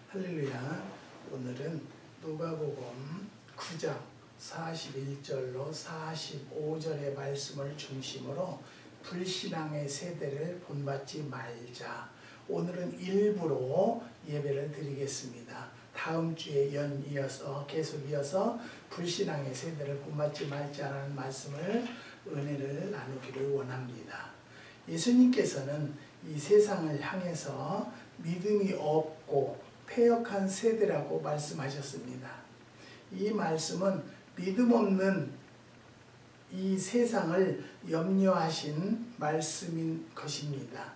할렐루야. 오늘은 누가복음 9장 41절로 45절의 말씀을 중심으로 불신앙의 세대를 본받지 말자. 오늘은 일부로 예배를 드리겠습니다. 다음 주에 계속 이어서 불신앙의 세대를 본받지 말자라는 말씀을 은혜를 나누기를 원합니다. 예수님께서는 이 세상을 향해서 믿음이 없고 패역한 세대라고 말씀하셨습니다. 이 말씀은 믿음 없는 이 세상을 염려하신 말씀인 것입니다.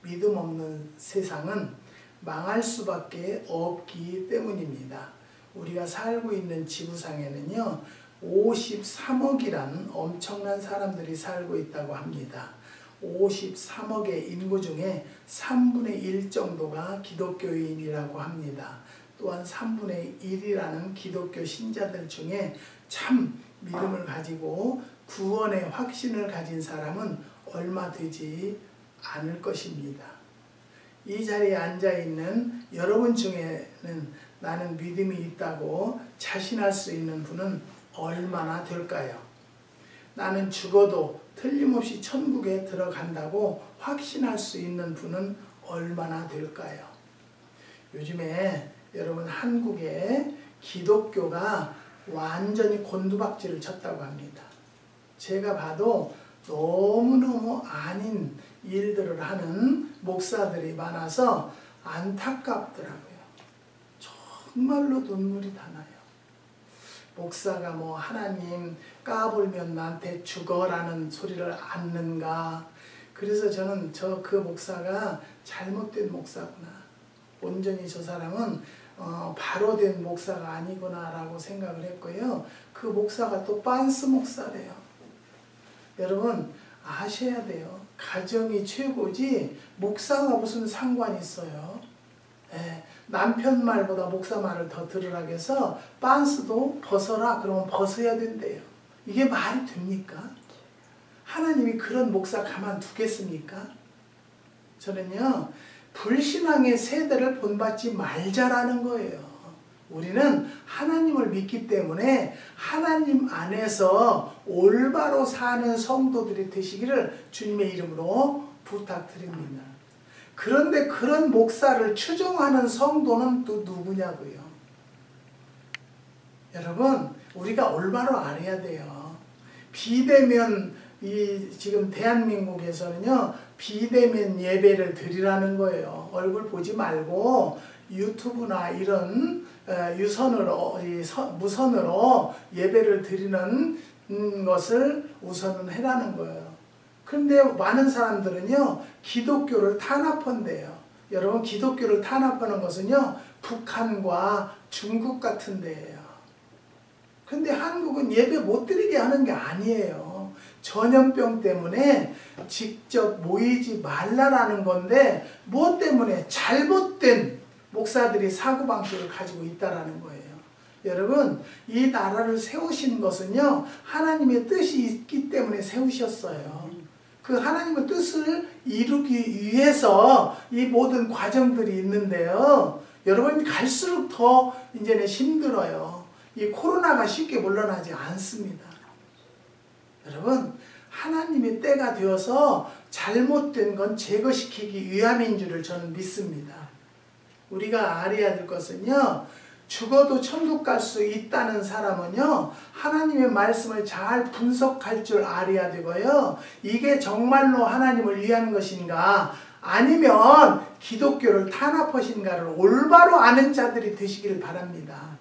믿음 없는 세상은 망할 수밖에 없기 때문입니다. 우리가 살고 있는 지구상에는요 53억이란 엄청난 사람들이 살고 있다고 합니다. 53억의 인구 중에 3분의 1 정도가 기독교인이라고 합니다. 또한 3분의 1이라는 기독교 신자들 중에 참 믿음을 가지고 구원의 확신을 가진 사람은 얼마 되지 않을 것입니다. 이 자리에 앉아있는 여러분 중에는 나는 믿음이 있다고 자신할 수 있는 분은 얼마나 될까요? 나는 죽어도 틀림없이 천국에 들어간다고 확신할 수 있는 분은 얼마나 될까요? 요즘에 여러분 한국에 기독교가 완전히 곤두박질을 쳤다고 합니다. 제가 봐도 너무너무 아닌 일들을 하는 목사들이 많아서 안타깝더라고요. 정말로 눈물이 다 나요. 목사가 하나님 까불면 나한테 죽어라는 소리를 않는가. 그래서 저는 그 목사가 잘못된 목사구나. 온전히 저 사람은 바로 된 목사가 아니구나 라고 생각을 했고요. 그 목사가 또 빤스 목사래요. 여러분 아셔야 돼요. 가정이 최고지 목사가 무슨 상관이 있어요. 남편 말보다 목사 말을 더 들으라 해서 빤스도 벗어라 그러면 벗어야 된대요. 이게 말이 됩니까? 하나님이 그런 목사 가만두겠습니까? 저는요 불신앙의 세대를 본받지 말자라는 거예요. 우리는 하나님을 믿기 때문에 하나님 안에서 올바로 사는 성도들이 되시기를 주님의 이름으로 부탁드립니다. 그런데 그런 목사를 추종하는 성도는 또 누구냐고요? 여러분 우리가 올바로 알아야 돼요. 비대면 지금 대한민국에서는요 비대면 예배를 드리라는 거예요. 얼굴 보지 말고 유튜브나 이런 무선으로 예배를 드리는 것을 우선은 해라는 거예요. 근데 많은 사람들은요 기독교를 탄압한대요. 여러분 기독교를 탄압하는 것은요 북한과 중국 같은 데예요. 근데 한국은 예배 못 드리게 하는 게 아니에요. 전염병 때문에 직접 모이지 말라라는 건데 무엇 때문에? 잘못된 목사들이 사고방식을 가지고 있다라는 거예요. 여러분 이 나라를 세우신 것은요 하나님의 뜻이 있기 때문에 세우셨어요. 그 하나님의 뜻을 이루기 위해서 이 모든 과정들이 있는데요. 여러분 갈수록 더 이제는 힘들어요. 이 코로나가 쉽게 물러나지 않습니다. 여러분 하나님의 때가 되어서 잘못된 건 제거시키기 위함인 줄을 저는 믿습니다. 우리가 알아야 될 것은요. 죽어도 천국 갈 수 있다는 사람은요. 하나님의 말씀을 잘 분석할 줄 알아야 되고요. 이게 정말로 하나님을 위한 것인가 아니면 기독교를 탄압하신가를 올바로 아는 자들이 되시길 바랍니다.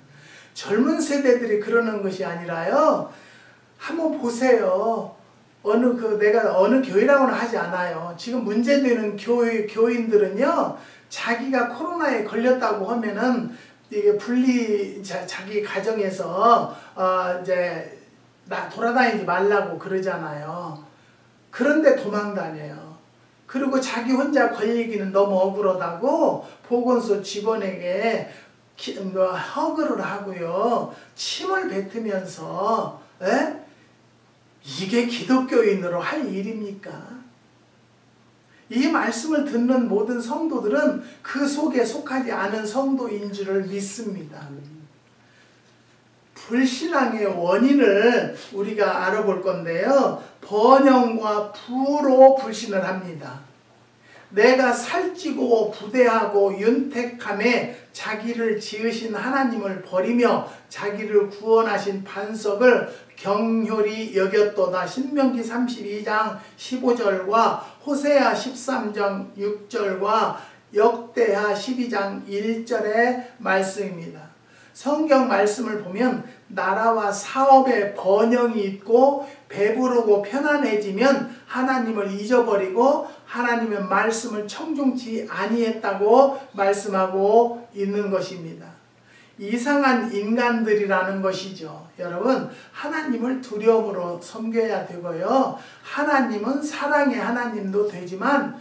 젊은 세대들이 그러는 것이 아니라요. 한번 보세요. 내가 어느 교회라고는 하지 않아요. 지금 문제되는 교인들은요. 자기가 코로나에 걸렸다고 하면은 이게 자기 가정에서 이제 돌아다니지 말라고 그러잖아요. 그런데 도망 다녀요. 그리고 자기 혼자 걸리기는 너무 억울하다고 보건소 직원에게 허그를 하고요. 침을 뱉으면서 이게 기독교인으로 할 일입니까? 이 말씀을 듣는 모든 성도들은 그 속에 속하지 않은 성도인 줄을 믿습니다. 불신앙의 원인을 우리가 알아볼 건데요. 번영과 부로 불신을 합니다. 내가 살찌고 부대하고 윤택함에 자기를 지으신 하나님을 버리며 자기를 구원하신 반석을 경홀히 여겼도다. 신명기 32장 15절과 호세아 13장 6절과 역대하 12장 1절의 말씀입니다. 성경 말씀을 보면 나라와 사업에 번영이 있고 배부르고 편안해지면 하나님을 잊어버리고 하나님의 말씀을 청종치 아니했다고 말씀하고 있는 것입니다. 이상한 인간들이라는 것이죠. 여러분, 하나님을 두려움으로 섬겨야 되고요. 하나님은 사랑의 하나님도 되지만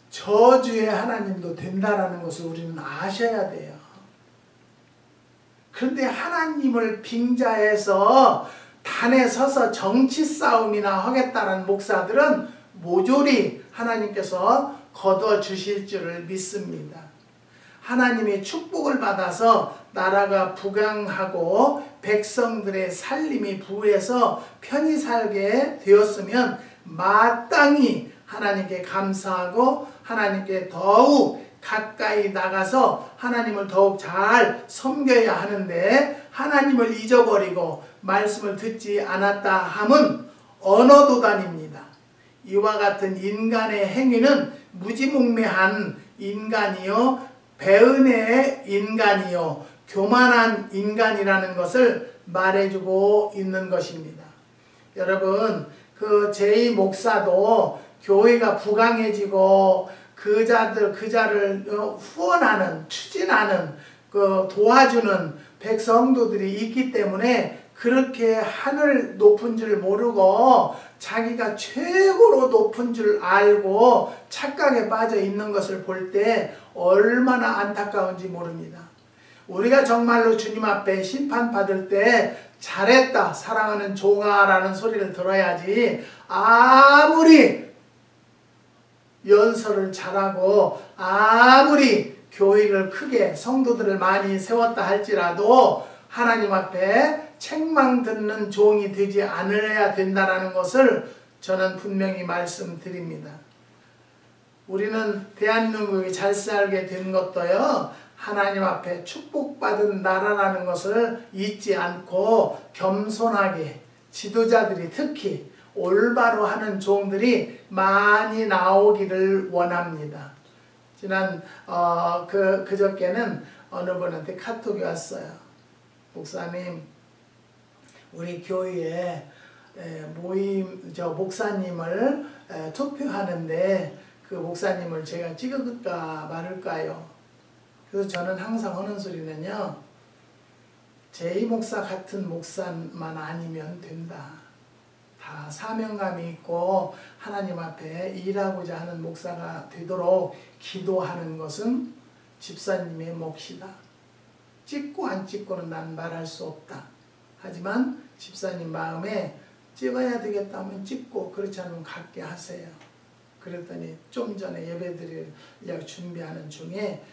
저주의 하나님도 된다는 것을 우리는 아셔야 돼요. 그런데 하나님을 빙자해서 단에 서서 정치 싸움이나 하겠다는 목사들은 모조리 하나님께서 거둬주실 줄을 믿습니다. 하나님의 축복을 받아서 나라가 부강하고 백성들의 살림이 부해서 편히 살게 되었으면 마땅히 하나님께 감사하고 하나님께 더욱 가까이 나가서 하나님을 더욱 잘 섬겨야 하는데 하나님을 잊어버리고 말씀을 듣지 않았다 함은 언어도단입니다. 이와 같은 인간의 행위는 무지몽매한 인간이요 배은의 인간이요 교만한 인간이라는 것을 말해주고 있는 것입니다. 여러분, 그 제2 목사도 교회가 부강해지고 그 자를 후원하는, 추진하는, 도와주는 백성도들이 있기 때문에 그렇게 하늘 높은 줄 모르고 자기가 최고로 높은 줄 알고 착각에 빠져 있는 것을 볼 때 얼마나 안타까운지 모릅니다. 우리가 정말로 주님 앞에 심판받을 때 잘했다, 사랑하는 종아라는 소리를 들어야지 아무리 연설을 잘하고 아무리 교회를 크게 성도들을 많이 세웠다 할지라도 하나님 앞에 책망 듣는 종이 되지 않으려야 된다는 것을 저는 분명히 말씀드립니다. 우리는 대한민국이 잘 살게 된 것도요, 하나님 앞에 축복받은 나라라는 것을 잊지 않고 겸손하게 지도자들이 특히 올바로 하는 종들이 많이 나오기를 원합니다. 지난 그저께는 어느 분한테 카톡이 왔어요. 목사님, 우리 교회에 목사님을 투표하는데 그 목사님을 제가 찍을까 말을까요? 그래서 저는 항상 하는 소리는요, 제2 목사 같은 목사만 아니면 된다. 다 사명감이 있고 하나님 앞에 일하고자 하는 목사가 되도록 기도하는 것은 집사님의 몫이다. 찍고 안 찍고는 난 말할 수 없다. 하지만 집사님 마음에 찍어야 되겠다 하면 찍고 그렇지 않으면 갖게 하세요. 그랬더니 좀 전에 예배드리려고 준비하는 중에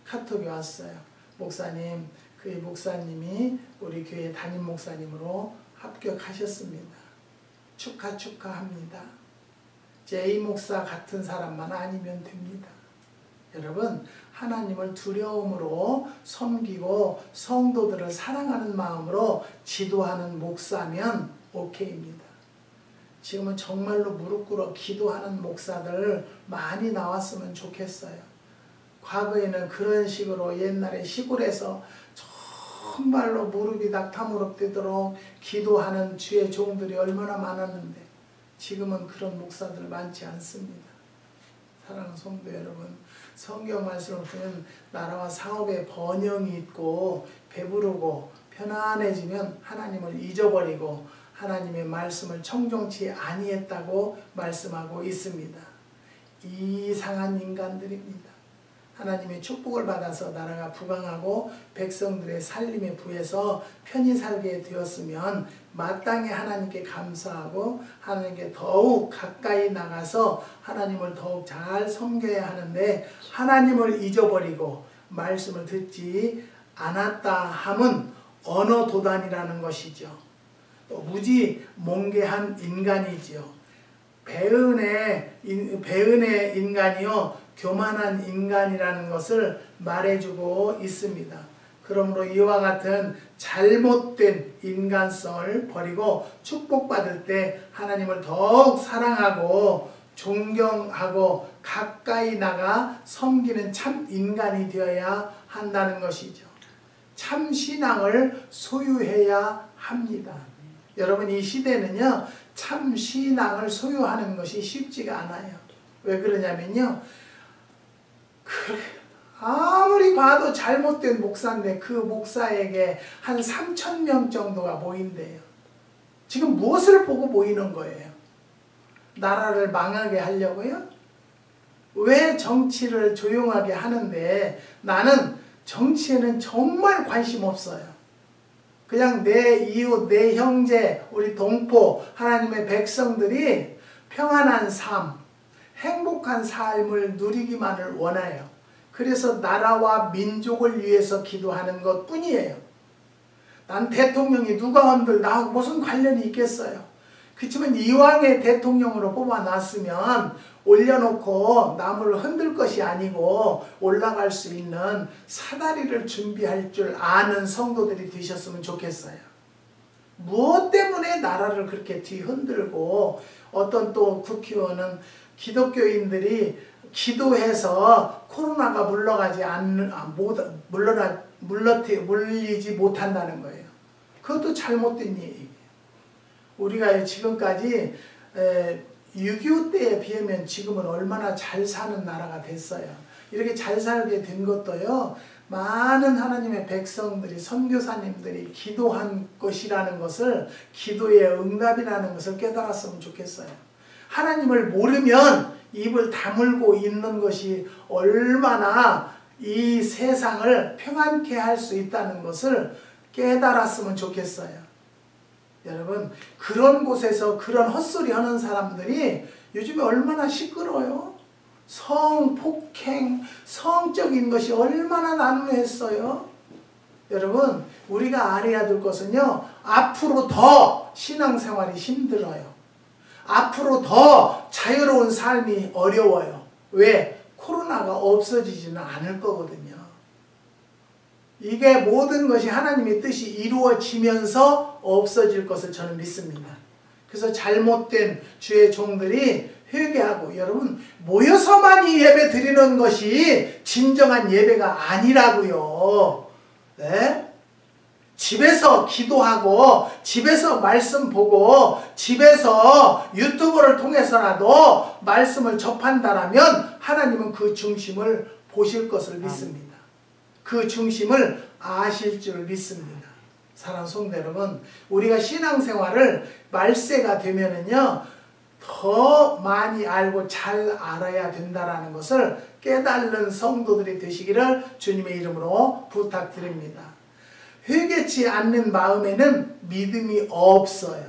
카톡이 왔어요. 목사님, 그 목사님이 우리 교회 담임 목사님으로 합격하셨습니다. 축하합니다. 제2 목사 같은 사람만 아니면 됩니다. 여러분, 하나님을 두려움으로 섬기고 성도들을 사랑하는 마음으로 지도하는 목사면 오케이입니다. 지금은 정말로 무릎 꿇어 기도하는 목사들 많이 나왔으면 좋겠어요. 과거에는 그런 식으로 옛날에 시골에서 정말로 무릎이 낙타무릎 되도록 기도하는 주의 종들이 얼마나 많았는데 지금은 그런 목사들 많지 않습니다. 사랑하는 성도 여러분, 성경 말씀을 보면 나라와 사업에 번영이 있고 배부르고 편안해지면 하나님을 잊어버리고 하나님의 말씀을 청종치 아니했다고 말씀하고 있습니다. 이상한 인간들입니다. 하나님의 축복을 받아서 나라가 부강하고 백성들의 살림에 부해서 편히 살게 되었으면 마땅히 하나님께 감사하고 하나님께 더욱 가까이 나가서 하나님을 더욱 잘 섬겨야 하는데, 하나님을 잊어버리고 말씀을 듣지 않았다 함은 언어도단이라는 것이죠. 또 무지 몽개한 인간이지요. 배은의 인간이요 교만한 인간이라는 것을 말해주고 있습니다. 그러므로 이와 같은 잘못된 인간성을 버리고 축복받을 때 하나님을 더욱 사랑하고 존경하고 가까이 나가 섬기는 참 인간이 되어야 한다는 것이죠. 참 신앙을 소유해야 합니다. 여러분, 이 시대는요 참 신앙을 소유하는 것이 쉽지가 않아요. 왜 그러냐면요, 아무리 봐도 잘못된 목사인데 그 목사에게 한 3,000명 정도가 모인대요. 지금 무엇을 보고 모이는 거예요? 나라를 망하게 하려고요? 왜 정치를 조용하게 하는데, 나는 정치에는 정말 관심 없어요. 그냥 내 이웃, 내 형제, 우리 동포, 하나님의 백성들이 평안한 삶, 행복한 삶을 누리기만을 원해요. 그래서 나라와 민족을 위해서 기도하는 것 뿐이에요. 난 대통령이 누가 한들 나하고 무슨 관련이 있겠어요. 그렇지만 이왕에 대통령으로 뽑아놨으면 올려놓고 남을 흔들 것이 아니고 올라갈 수 있는 사다리를 준비할 줄 아는 성도들이 되셨으면 좋겠어요. 무엇 때문에 나라를 그렇게 뒤흔들고, 어떤 또 국회의원은 기독교인들이 기도해서 코로나가 물리지 못한다는 거예요. 그것도 잘못된 얘기예요. 우리가 지금까지 6.25 때에 비하면 지금은 얼마나 잘 사는 나라가 됐어요. 이렇게 잘 살게 된 것도요, 많은 하나님의 백성들이, 선교사님들이 기도한 것이라는 것을, 기도의 응답이라는 것을 깨달았으면 좋겠어요. 하나님을 모르면 입을 다물고 있는 것이 얼마나 이 세상을 평안케 할 수 있다는 것을 깨달았으면 좋겠어요. 여러분, 그런 곳에서 그런 헛소리 하는 사람들이 요즘에 얼마나 시끄러워요? 성폭행, 성적인 것이 얼마나 난무했어요? 여러분, 우리가 알아야 될 것은요, 앞으로 더 신앙생활이 힘들어요. 앞으로 더 자유로운 삶이 어려워요. 왜? 코로나가 없어지지는 않을 거거든요. 이게 모든 것이 하나님의 뜻이 이루어지면서 없어질 것을 저는 믿습니다. 그래서 잘못된 주의 종들이 회개하고, 여러분, 모여서만 이 예배 드리는 것이 진정한 예배가 아니라고요. 네? 집에서 기도하고, 집에서 말씀 보고, 집에서 유튜브를 통해서라도 말씀을 접한다라면 하나님은 그 중심을 보실 것을 믿습니다. 그 중심을 아실 줄 믿습니다. 사랑하는 성도 여러분, 우리가 신앙생활을 말세가 되면은요, 더 많이 알고 잘 알아야 된다라는 것을 깨달는 성도들이 되시기를 주님의 이름으로 부탁드립니다. 회개치 않는 마음에는 믿음이 없어요.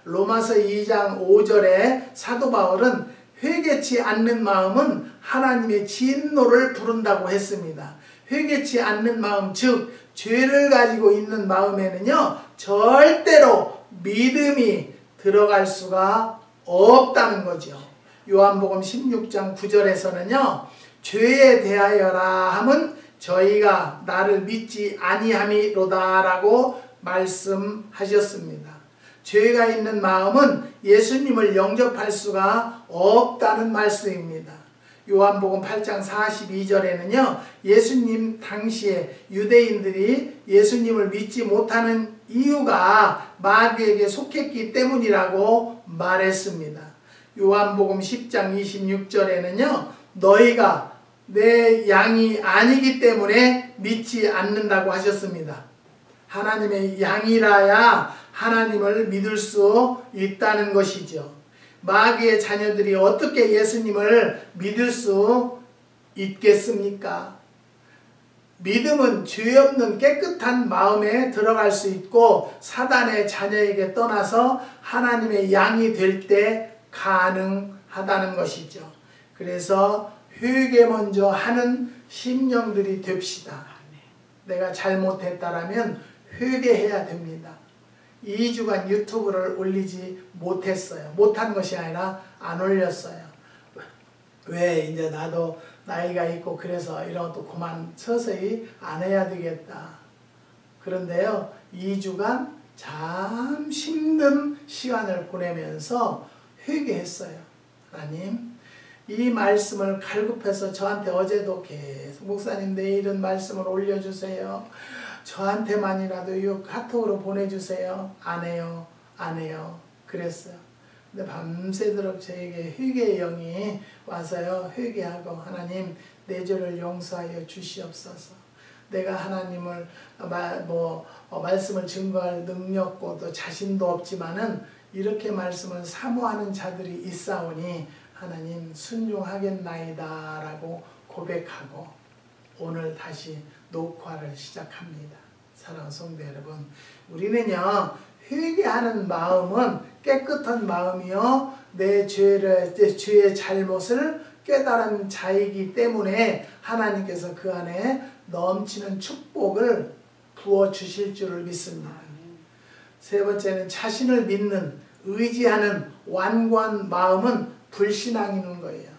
로마서 2장 5절에 사도 바울은 회개치 않는 마음은 하나님의 진노를 부른다고 했습니다. 회개치 않는 마음, 즉 죄를 가지고 있는 마음에는요, 절대로 믿음이 들어갈 수가 없다는 거죠. 요한복음 16장 9절에서는요, 죄에 대하여라 함은 저희가 나를 믿지 아니함이로다 라고 말씀하셨습니다. 죄가 있는 마음은 예수님을 영접할 수가 없다는 말씀입니다. 요한복음 8장 42절에는요, 예수님 당시에 유대인들이 예수님을 믿지 못하는 이유가 마귀에게 속했기 때문이라고 말했습니다. 요한복음 10장 26절에는요, 너희가 내 양이 아니기 때문에 믿지 않는다고 하셨습니다. 하나님의 양이라야 하나님을 믿을 수 있다는 것이죠. 마귀의 자녀들이 어떻게 예수님을 믿을 수 있겠습니까? 믿음은 죄 없는 깨끗한 마음에 들어갈 수 있고 사단의 자녀에게 떠나서 하나님의 양이 될 때 가능하다는 것이죠. 그래서 회개 먼저 하는 심령들이 됩시다. 내가 잘못했다라면 회개해야 됩니다. 2주간 유튜브를 올리지 못했어요. 못한 것이 아니라 안 올렸어요. 왜? 이제 나도 나이가 있고 그래서 이런 것도 그만 서서히 안 해야 되겠다. 그런데요, 2주간 참 힘든 시간을 보내면서 회개했어요. 하나님, 이 말씀을 갈급해서 저한테 어제도 계속 목사님 내일은 말씀을 올려주세요. 저한테만이라도 이 카톡으로 보내주세요. 안 해요. 안 해요. 그랬어요. 근데 밤새도록 저에게 회개의 영이 와서요. 회개하고 하나님 내 죄를 용서하여 주시옵소서. 내가 하나님을 말씀을 증거할 능력도 또 자신도 없지만은 이렇게 말씀을 사모하는 자들이 있사오니 하나님 순종하겠나이다 라고 고백하고 오늘 다시 녹화를 시작합니다. 사랑하는 성도 여러분, 우리는요 회개하는 마음은 깨끗한 마음이요 내 죄의 잘못을 깨달은 자이기 때문에 하나님께서 그 안에 넘치는 축복을 부어주실 줄을 믿습니다. 세 번째는 자신을 믿는 의지하는 완고한 마음은 불신앙인 거예요.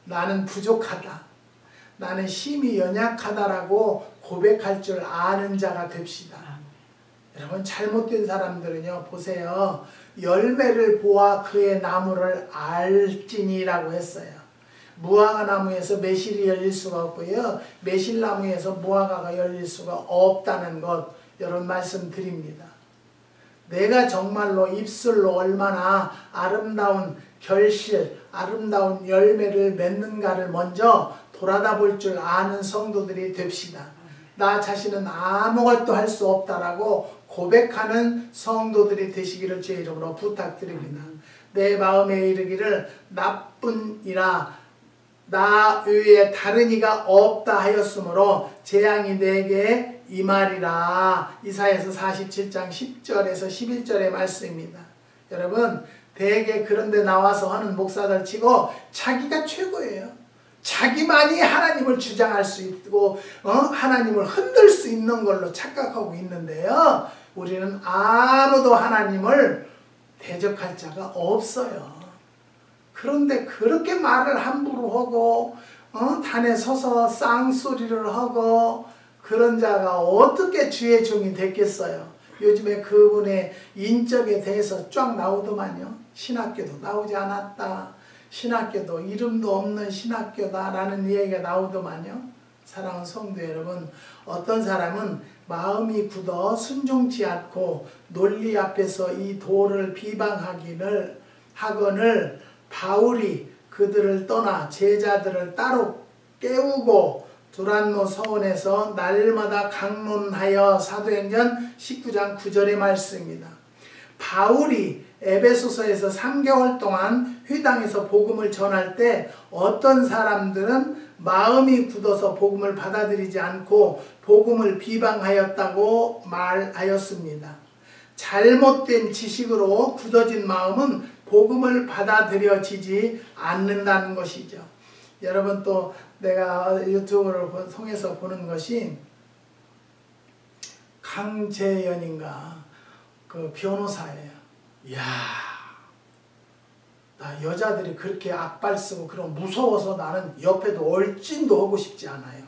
나는 부족하다. 나는 힘이 연약하다라고 고백할 줄 아는 자가 됩시다. 여러분 잘못된 사람들은요 보세요. 열매를 보아 그의 나무를 알지니라고 했어요. 무화과 나무에서 매실이 열릴 수가 없고요. 매실나무에서 무화과가 열릴 수가 없다는 것 여러분 말씀드립니다. 내가 정말로 입술로 얼마나 아름다운 결실, 아름다운 열매를 맺는가를 먼저 돌아다 볼 줄 아는 성도들이 됩시다. 나 자신은 아무것도 할 수 없다라고 고백하는 성도들이 되시기를 주의 이름으로 부탁드립니다. 내 마음에 이르기를 나쁜 이라 나 외에 다른 이가 없다 하였으므로 재앙이 내게 임하리라. 이사야서 47장 10절에서 11절의 말씀입니다. 여러분 대개 그런데 나와서 하는 목사들 치고 자기가 최고예요. 자기만이 하나님을 주장할 수 있고 하나님을 흔들 수 있는 걸로 착각하고 있는데요. 우리는 아무도 하나님을 대적할 자가 없어요. 그런데 그렇게 말을 함부로 하고 단에 서서 쌍소리를 하고 그런 자가 어떻게 주의 종이 됐겠어요. 요즘에 그분의 인적에 대해서 쫙 나오더만요. 신학교도 나오지 않았다. 신학교도 이름도 없는 신학교다라는 얘기가 나오더만요. 사랑하는 성도 여러분, 어떤 사람은 마음이 굳어 순종치 않고 논리 앞에서 이 도를 비방하거늘 바울이 그들을 떠나 제자들을 따로 깨우고 두란노 서원에서 날마다 강론하여 사도행전 19장 9절의 말씀입니다. 바울이 에베소서에서 3개월 동안 회당에서 복음을 전할 때 어떤 사람들은 마음이 굳어서 복음을 받아들이지 않고 복음을 비방하였다고 말하였습니다. 잘못된 지식으로 굳어진 마음은 복음을 받아들여지지 않는다는 것이죠. 여러분 또 내가 유튜브를 통해서 보는 것이 강재연인가 그 변호사예요. 이야, 나 여자들이 그렇게 악발 쓰고 그런 무서워서 나는 옆에도 얼씬도 하고 싶지 않아요.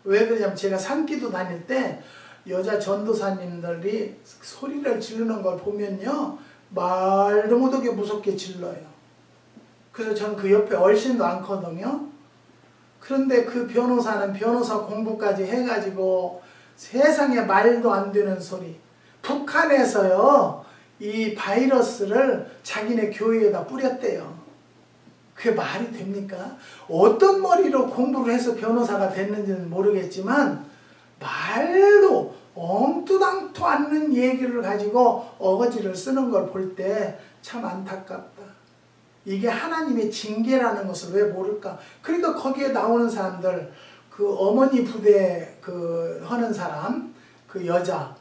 왜 그러냐면 제가 산기도 다닐 때 여자 전도사님들이 소리를 지르는 걸 보면요 말도 못하게 무섭게 질러요. 그래서 저는 그 옆에 얼씬도 않거든요. 그런데 그 변호사는 변호사 공부까지 해가지고 세상에 말도 안 되는 소리, 북한에서요 이 바이러스를 자기네 교회에다 뿌렸대요. 그게 말이 됩니까? 어떤 머리로 공부를 해서 변호사가 됐는지는 모르겠지만 말도 엉뚱당도 않는 얘기를 가지고 어거지를 쓰는 걸 볼 때 참 안타깝다. 이게 하나님의 징계라는 것을 왜 모를까? 그러니까 거기에 나오는 사람들, 그 어머니 부대 그 하는 사람, 그 여자,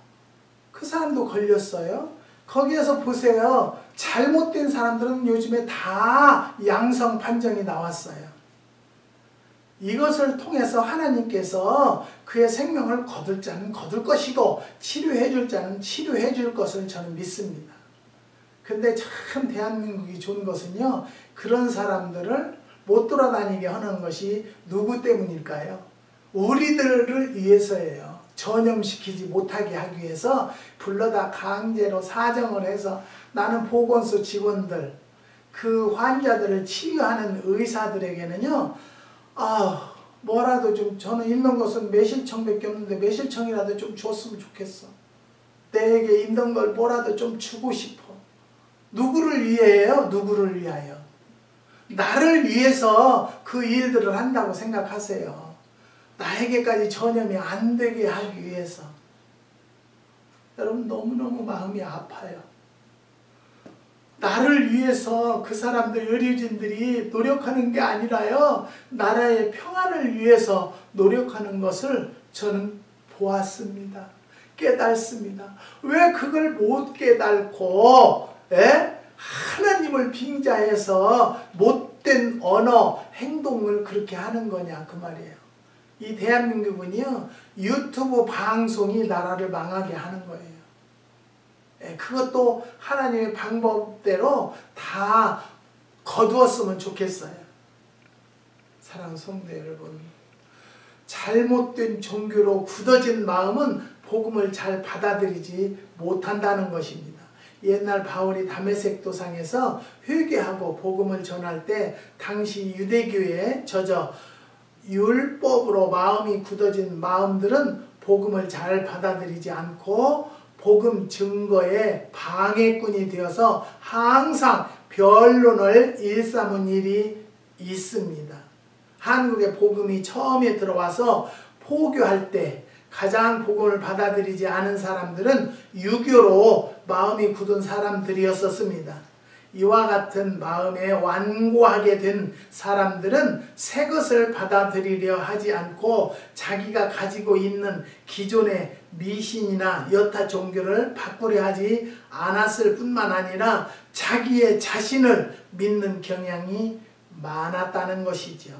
그 사람도 걸렸어요. 거기에서 보세요. 잘못된 사람들은 요즘에 다 양성 판정이 나왔어요. 이것을 통해서 하나님께서 그의 생명을 거둘 자는 거둘 것이고 치료해 줄 자는 치료해 줄 것을 저는 믿습니다. 근데 참 대한민국이 좋은 것은요. 그런 사람들을 못 돌아다니게 하는 것이 누구 때문일까요? 우리들을 위해서예요. 전염시키지 못하게 하기 위해서 불러다 강제로 사정을 해서 나는 보건소 직원들, 그 환자들을 치유하는 의사들에게는요. 뭐라도 좀 저는 있는 것은 매실청밖에 없는데 매실청이라도 좀 줬으면 좋겠어. 내게 있는 걸 뭐라도 좀 주고 싶어. 누구를 위해요? 누구를 위하여? 나를 위해서 그 일들을 한다고 생각하세요. 나에게까지 전염이 안 되게 하기 위해서. 여러분 너무너무 마음이 아파요. 나를 위해서 그 사람들 의료진들이 노력하는 게 아니라요. 나라의 평안을 위해서 노력하는 것을 저는 보았습니다. 깨닫습니다. 왜 그걸 못 깨닫고 하나님을 빙자해서 못된 언어, 행동을 그렇게 하는 거냐 그 말이에요. 이 대한민국은요. 유튜브 방송이 나라를 망하게 하는 거예요. 그것도 하나님의 방법대로 다 거두었으면 좋겠어요. 사랑하는 성도 여러분, 잘못된 종교로 굳어진 마음은 복음을 잘 받아들이지 못한다는 것입니다. 옛날 바울이 다메섹 도상에서 회개하고 복음을 전할 때 당시 유대교에 젖어 율법으로 마음이 굳어진 마음들은 복음을 잘 받아들이지 않고 복음 증거에 방해꾼이 되어서 항상 변론을 일삼은 일이 있습니다. 한국에 복음이 처음에 들어와서 포교할 때 가장 복음을 받아들이지 않은 사람들은 유교로 마음이 굳은 사람들이었습니다. 이와 같은 마음에 완고하게 된 사람들은 새 것을 받아들이려 하지 않고 자기가 가지고 있는 기존의 미신이나 여타 종교를 바꾸려 하지 않았을 뿐만 아니라 자기의 자신을 믿는 경향이 많았다는 것이죠.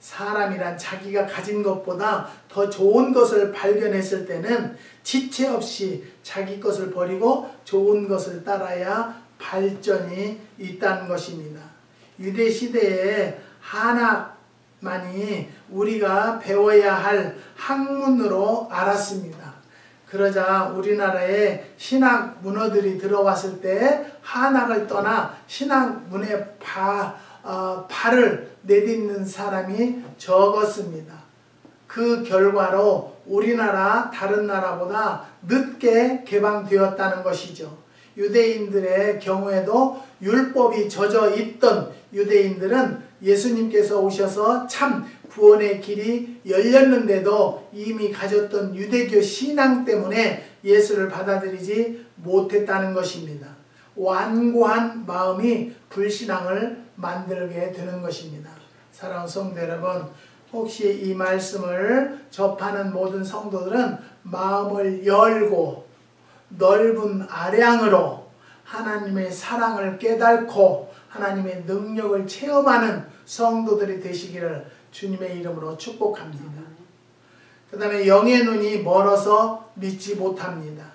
사람이란 자기가 가진 것보다 더 좋은 것을 발견했을 때는 지체 없이 자기 것을 버리고 좋은 것을 따라야 발전이 있다는 것입니다. 유대시대에 한학만이 우리가 배워야 할 학문으로 알았습니다. 그러자 우리나라에 신학 문어들이 들어왔을 때 한학을 떠나 신학 문에 발을 내딛는 사람이 적었습니다. 그 결과로 우리나라 다른 나라보다 늦게 개방되었다는 것이죠. 유대인들의 경우에도 율법이 젖어 있던 유대인들은 예수님께서 오셔서 참 구원의 길이 열렸는데도 이미 가졌던 유대교 신앙 때문에 예수를 받아들이지 못했다는 것입니다. 완고한 마음이 불신앙을 만들게 되는 것입니다. 사랑하는 성도 여러분, 혹시 이 말씀을 접하는 모든 성도들은 마음을 열고 넓은 아량으로 하나님의 사랑을 깨닫고 하나님의 능력을 체험하는 성도들이 되시기를 주님의 이름으로 축복합니다. 그 다음에 영의 눈이 멀어서 믿지 못합니다.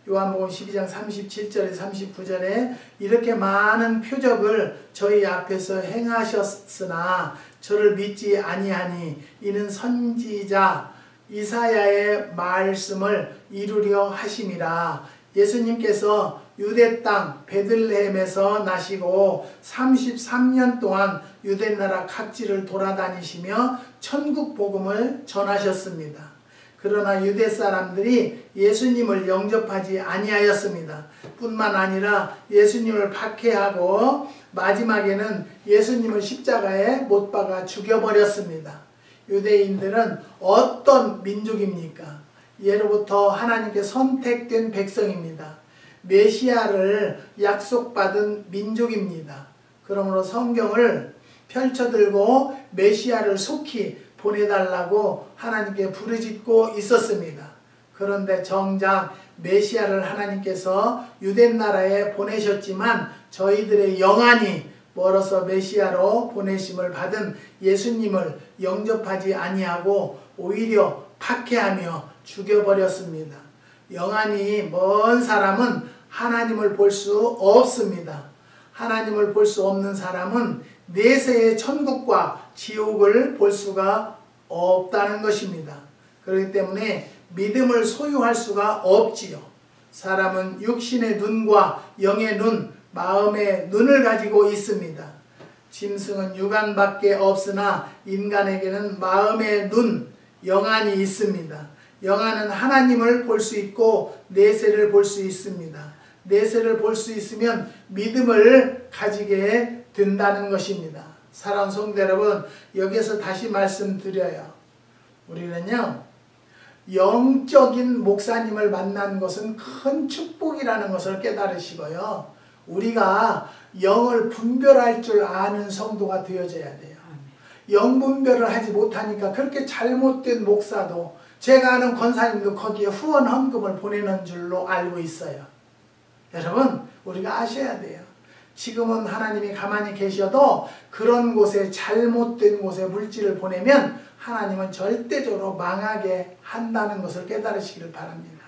요한복음 12장 37절에 39절에 이렇게 많은 표적을 저희 앞에서 행하셨으나 저를 믿지 아니하니 이는 선지자 이사야의 말씀을 이루려 하심이라. 예수님께서 유대 땅 베들레헴에서 나시고 33년 동안 유대나라 각지를 돌아다니시며 천국 복음을 전하셨습니다. 그러나 유대 사람들이 예수님을 영접하지 아니하였습니다. 뿐만 아니라 예수님을 박해하고 마지막에는 예수님을 십자가에 못 박아 죽여버렸습니다. 유대인들은 어떤 민족입니까? 예로부터 하나님께 선택된 백성입니다. 메시아를 약속받은 민족입니다. 그러므로 성경을 펼쳐들고 메시아를 속히 보내달라고 하나님께 부르짖고 있었습니다. 그런데 정작 메시아를 하나님께서 유대 나라에 보내셨지만 저희들의 영안이 멀어서 메시아로 보내심을 받은 예수님을 영접하지 아니하고 오히려 박해하며 죽여버렸습니다. 영안이 먼 사람은 하나님을 볼 수 없습니다. 하나님을 볼 수 없는 사람은 내세의 천국과 지옥을 볼 수가 없다는 것입니다. 그렇기 때문에 믿음을 소유할 수가 없지요. 사람은 육신의 눈과 영의 눈, 마음의 눈을 가지고 있습니다. 짐승은 육안밖에 없으나 인간에게는 마음의 눈, 영안이 있습니다. 영안은 하나님을 볼 수 있고 내세를 볼 수 있습니다. 내세를 볼 수 있으면 믿음을 가지게 된다는 것입니다. 사랑하는 성도 여러분, 여기서 다시 말씀드려요. 우리는요, 영적인 목사님을 만난 것은 큰 축복이라는 것을 깨달으시고요. 우리가 영을 분별할 줄 아는 성도가 되어져야 돼요. 영 분별을 하지 못하니까 그렇게 잘못된 목사도, 제가 아는 권사님도 거기에 후원 헌금을 보내는 줄로 알고 있어요. 여러분, 우리가 아셔야 돼요. 지금은 하나님이 가만히 계셔도 그런 곳에, 잘못된 곳에 물질을 보내면 하나님은 절대적으로 망하게 한다는 것을 깨달으시기를 바랍니다.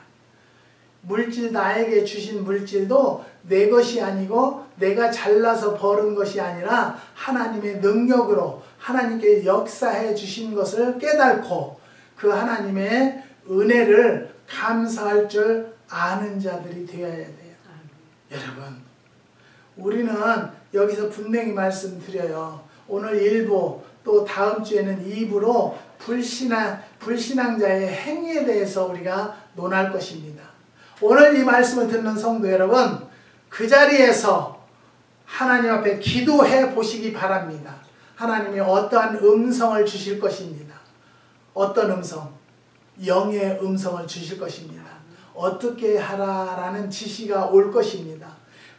물질, 나에게 주신 물질도 내 것이 아니고 내가 잘나서 버는 것이 아니라 하나님의 능력으로 하나님께 역사해 주신 것을 깨닫고 그 하나님의 은혜를 감사할 줄 아는 자들이 되어야 돼요. 여러분, 우리는 여기서 분명히 말씀드려요. 오늘 1부, 또 다음 주에는 2부로 불신앙자의 행위에 대해서 우리가 논할 것입니다. 오늘 이 말씀을 듣는 성도 여러분, 그 자리에서 하나님 앞에 기도해 보시기 바랍니다. 하나님이 어떠한 음성을 주실 것입니다. 어떤 음성? 영의 음성을 주실 것입니다. 어떻게 하라라는 지시가 올 것입니다.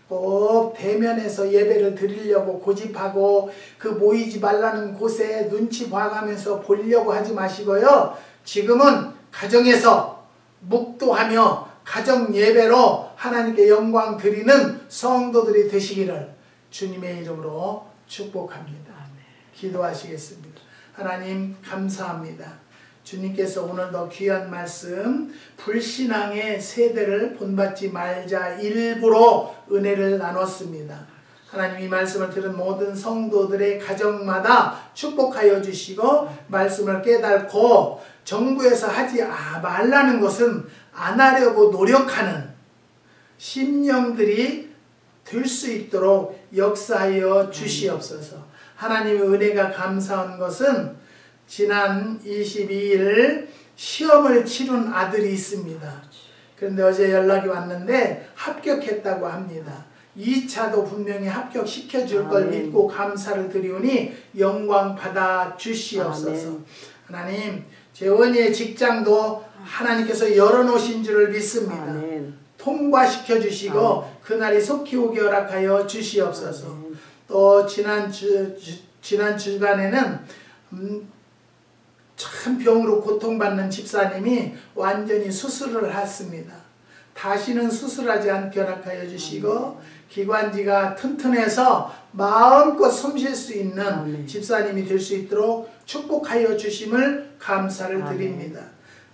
꼭 대면에서 예배를 드리려고 고집하고 그 모이지 말라는 곳에 눈치 봐가면서 보려고 하지 마시고요. 지금은 가정에서 묵도하며 가정 예배로 하나님께 영광 드리는 성도들이 되시기를 주님의 이름으로 축복합니다. 기도하시겠습니다. 하나님 감사합니다. 주님께서 오늘도 귀한 말씀, 불신앙의 세대를 본받지 말자 일부러 은혜를 나눴습니다. 하나님, 이 말씀을 들은 모든 성도들의 가정마다 축복하여 주시고 말씀을 깨닫고 정부에서 하지 말라는 것은 안 하려고 노력하는 심령들이 될 수 있도록 역사하여 주시옵소서. 하나님의 은혜가 감사한 것은 지난 22일 시험을 치른 아들이 있습니다. 그런데 어제 연락이 왔는데 합격했다고 합니다. 2차도 분명히 합격시켜 줄 걸 믿고 감사를 드리오니 영광 받아 주시옵소서. 하나님, 재원이의 직장도 하나님께서 열어놓으신 줄을 믿습니다. 통과시켜 주시고 그날이 속히 오게 허락하여 주시옵소서. 또 지난 주간에는 참 병으로 고통받는 집사님이 완전히 수술을 했습니다. 다시는 수술하지 않게 허락하여 주시고 기관지가 튼튼해서 마음껏 숨쉴 수 있는 집사님이 될 수 있도록 축복하여 주심을 감사를 드립니다.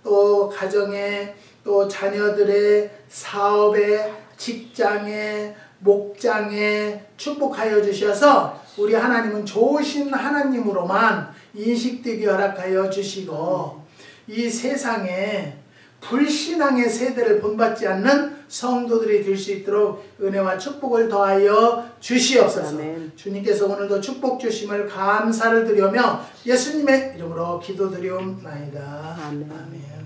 또 가정에, 또 자녀들의 사업에, 직장에, 목장에 축복하여 주셔서 우리 하나님은 좋으신 하나님으로만 인식되게 허락하여 주시고 이 세상에 불신앙의 세대를 본받지 않는 성도들이 될 수 있도록 은혜와 축복을 더하여 주시옵소서. 주님께서 오늘도 축복 주심을 감사를 드리며 예수님의 이름으로 기도드리옵나이다. 아멘.